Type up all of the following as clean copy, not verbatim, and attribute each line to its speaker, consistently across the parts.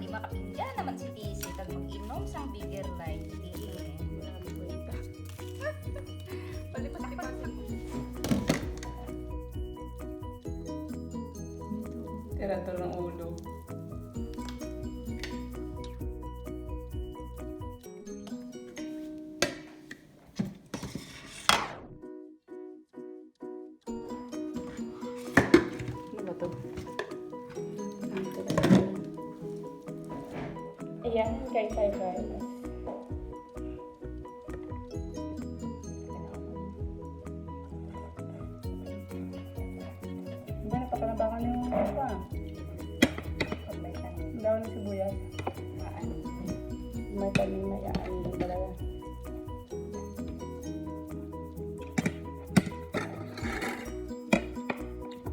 Speaker 1: lima kapinggan naman si Tisi kag mag-inom sang bigger light.
Speaker 2: Marami kwenta.
Speaker 1: Palipat-lipat.
Speaker 2: Tira-tira ng ulo. Ano ba to? Ayan, kay Char-Broil. Diba, napapanabangan yung pa. Ang daw ng sibuyas. May tanim na yan. Doon talaga.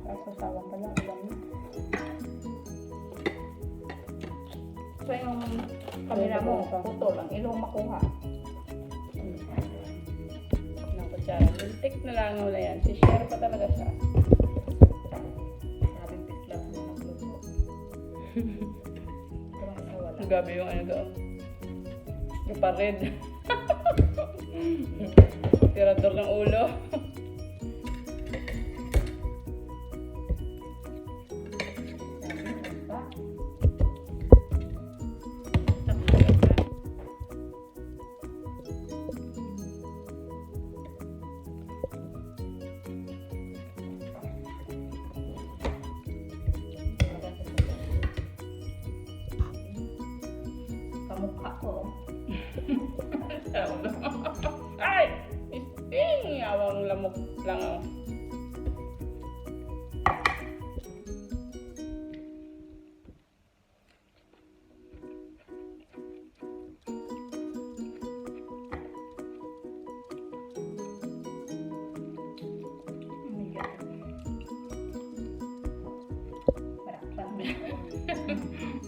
Speaker 2: Kaso sawang pala. Alam mo.
Speaker 1: So yung kamera mo, putol ang ilong makuha.
Speaker 2: Ng kutsara. Lintik na lang wala yan. Si-share pa talaga siya.
Speaker 1: Sabing pislap mo nagluto. Parang isa wala.
Speaker 2: Gabi yung ano doon. Yung pared. Tirador ng ulo.
Speaker 1: Kamukha ko.
Speaker 2: Ay! Isting! Awang lamok lang ako.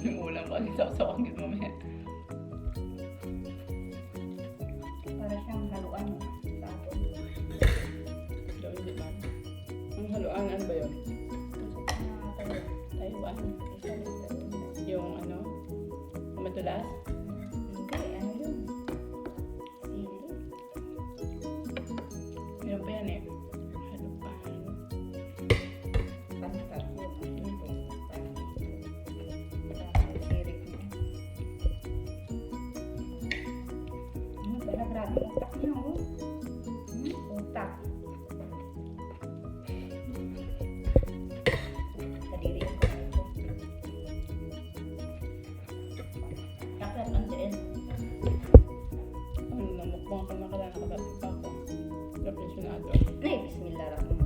Speaker 2: Yung ulam ko, sasawang git mamaya.
Speaker 1: Para siyang haluan mo.
Speaker 2: Daw hindi man. Ang haluan, ano ba yun? Taiwan. Yung ano? Madulas?
Speaker 1: Hindi, ano yun? Sili.
Speaker 2: Meron pa yan eh. Haluan.
Speaker 1: Pantat yun. Sirik mo. Pero grabe utak niya, oh. Utak. Kadiri ko ito. Dapat ang tiin.
Speaker 2: Ano na, mukbang ka na nakatapos pa ako. Professionado.
Speaker 1: Ay, bismillah rahman.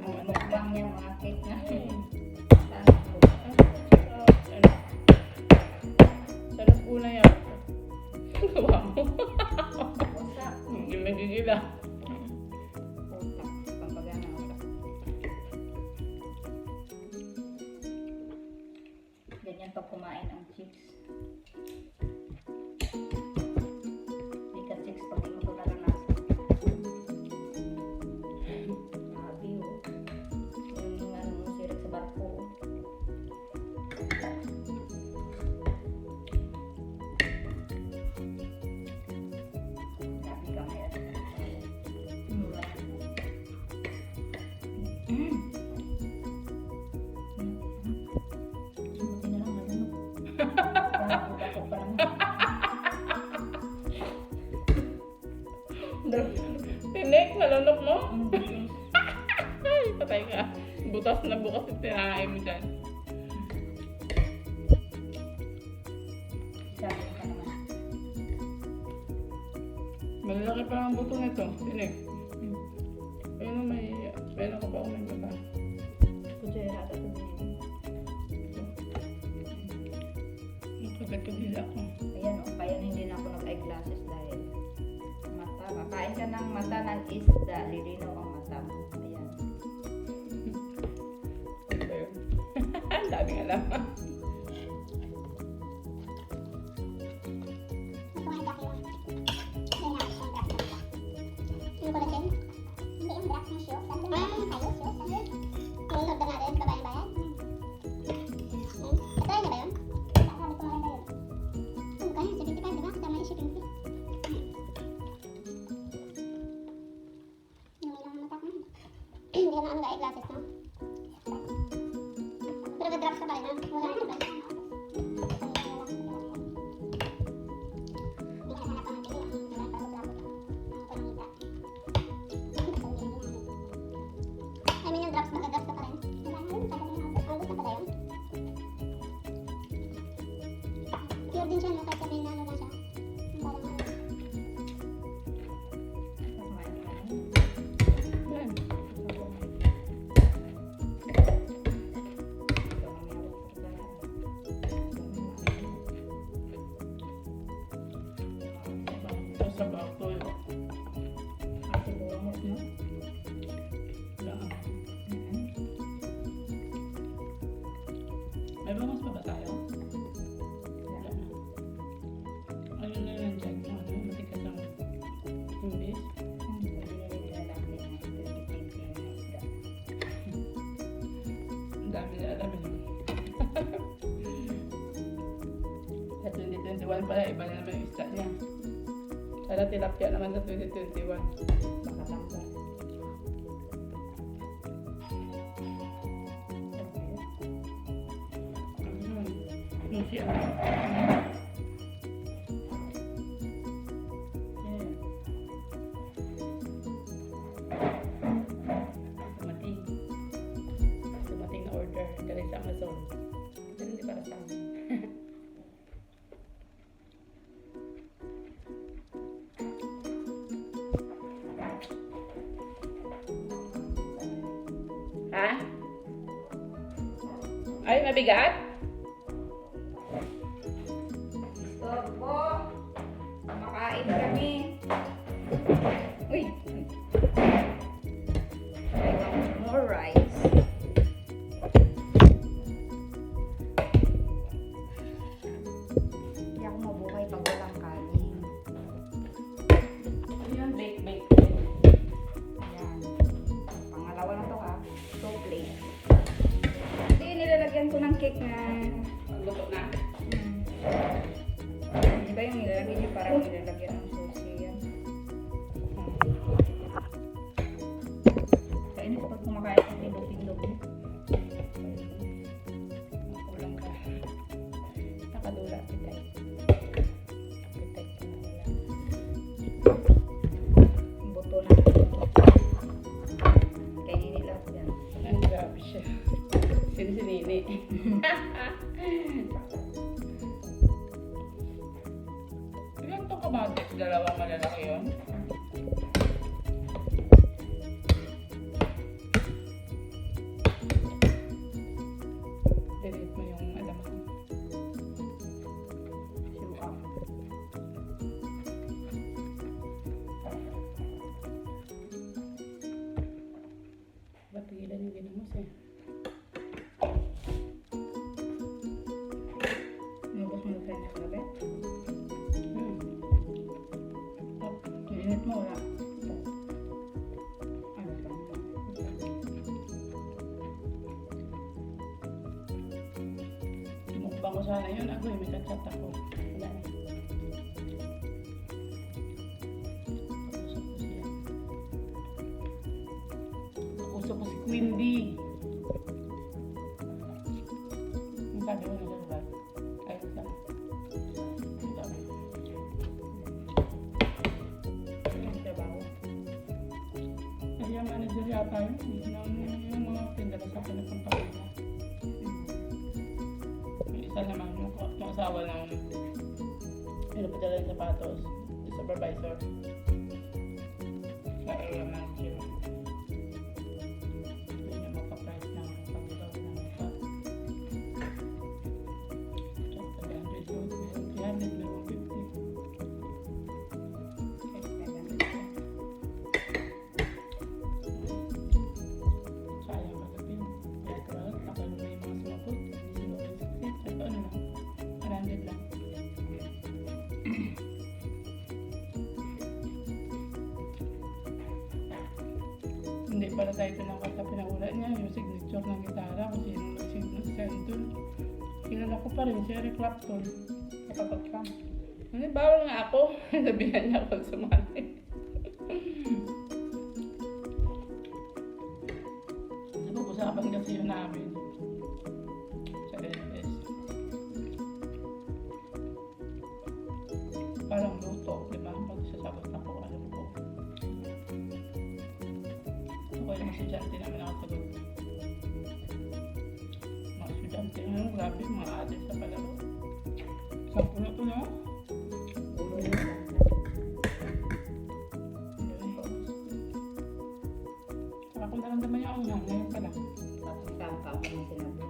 Speaker 1: Ang mukbang niya, mga cake na.
Speaker 2: Sarap po na yan. Gawa mo.
Speaker 1: Utak.
Speaker 2: Hindi nagigila.
Speaker 1: Utak. Pampagana utak. Ganyan pag kumain ang chicks. Hindi ka chicks pag hindi mo ito naranasan. Grabe, oh. Yung ano mo, sirik sa barko. Grabe ka ngayon. Buti na lang nalunok. Parang butakot pa lang.
Speaker 2: Tinik, nalunok mo? Ay, patay ka. Butas na bukas yung tinahain mo dyan.
Speaker 1: Sabi ka naman.
Speaker 2: Malalaki pa ang buto nito. Tinik. Ayun na may... Meron ka pa ako may baba.
Speaker 1: Kutsara ata ito din.
Speaker 2: Nakagad-kagila ako.
Speaker 1: Ayan o, kaya hindi na ako nag-eyeglasses dahil mata. Kakain ka ng mata ng isda, lilinaw ang mata mo. Ayan.
Speaker 2: Ano ba yun? Ang daming alam.
Speaker 3: Yung collagen. ano nga glasses no? Pero nag-drops ka pa rin, no? Wala na ba? I mean, yung drops, mag-drops ka pa rin. Wala na yun, ang gusto pala yun. Pure din siya, no? Kahit sabihin na ano lang siya. Parang ano.
Speaker 2: Sa bakto yun. May bangas pa ba tayo? Wala na. Ayun na lang dyan. Ano, matikas ang English. Ang dami na alam yun. Sa 2021 pala, iba na naman yung isda niya. Sana tilapia naman sa 2021. Makatambal. Yung siya. Dumating. Dumating na order. Galing sa Amazon. Pero hindi para sa amin. Ha? Ay, mabigat?
Speaker 1: Stop po. Makain kami. Uy. I want more rice. Hindi ako mabuhay pag walang kanin.
Speaker 2: Ayan, bake.
Speaker 1: Ayan. Pangalawa na to ha. So plain. Hindi, nilalagyan ko ng cake na
Speaker 2: Luto na.
Speaker 1: di ba yung nilalagyan niyo parang nilalagyan ng sushi yan. Kainin ko pag kumakain ng pindog-pindog.
Speaker 2: Kulang ka. Nakadula, pitay. Pitay ka na wala.
Speaker 1: Buto na. Kainin lahat yan.
Speaker 2: Ang grabe siya. Sinisinini. Ilan to kamatis? Dalawang malalaki yun? Delete mo yung alam mo.
Speaker 1: Siruang.
Speaker 2: Batilan yung ginamos eh.
Speaker 1: Nubos mo sa inyo gabi.
Speaker 2: Hmm. Oh,
Speaker 1: Init mo wala. Ano ba?
Speaker 2: mukbang ko sana yun. Ako may kachat ako. Wala na. Usap ko si Queen D. Ang sabi ko na ba? Ayun lang. Ang sabi.
Speaker 1: Ang trabaho.
Speaker 2: Kaya manager yata yun. Yung mga tindala sa akin na pampalala. Yung isa naman, yung asawa ng pinapadala yung sapatos. Yung supervisor. Sa area manager. Yun yung makaprice ng pagbilaw ng cut. Check 700 yun. Meron 300, meron 50. Sayang magapin. Kaya karat, nakalo na yung mga sumapot. Hindi sila success. Ito ano lang. 100 lang. Hindi pala tayo pinakata pinakula niya. Yung signature ng gitara. Kung sino nag-send dun. Kilala ko pa rin si Eric Clapton. Kapag-cam. Hindi, bawal nga ako. Nabihan niya ako sumali. Pag-usapan kasi yun namin sa LS. Parang luto, di ba? Pag sasagot ako, ano po. Ako yung estudyante namin nakasagot. Mga estudyante namin, grabe, mga adult sa palaro. Sampo na ito, no?
Speaker 1: Ulo yun.
Speaker 2: Saka kung naramdaman yung anghang, ngayon pa lang.
Speaker 1: Tapos kakaw ko na sinabi.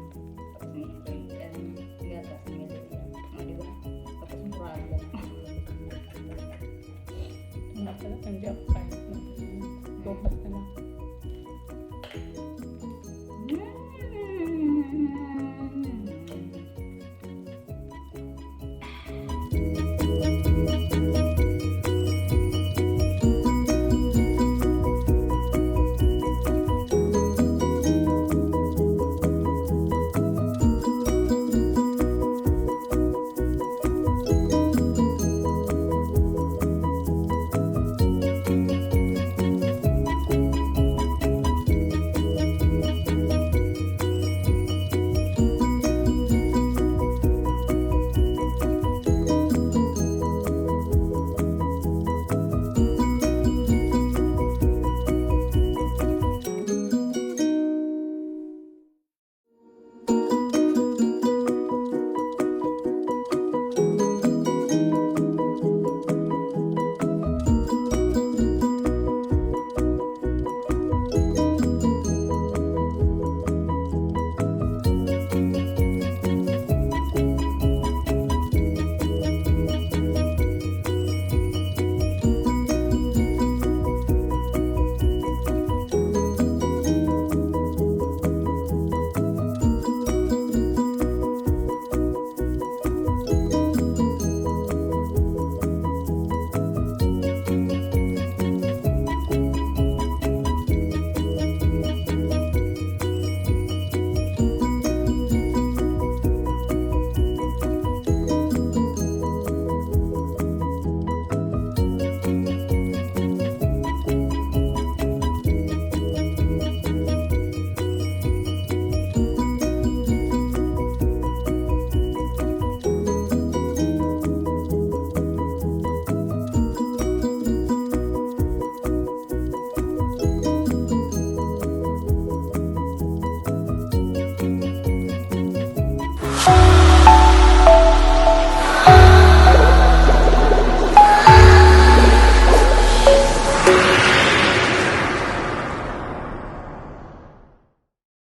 Speaker 1: Tapos may spring yan. Gatas, may liliyan. Di ba? Tapos murado.
Speaker 2: Wala pala, hindi ako kahit bukas na lang.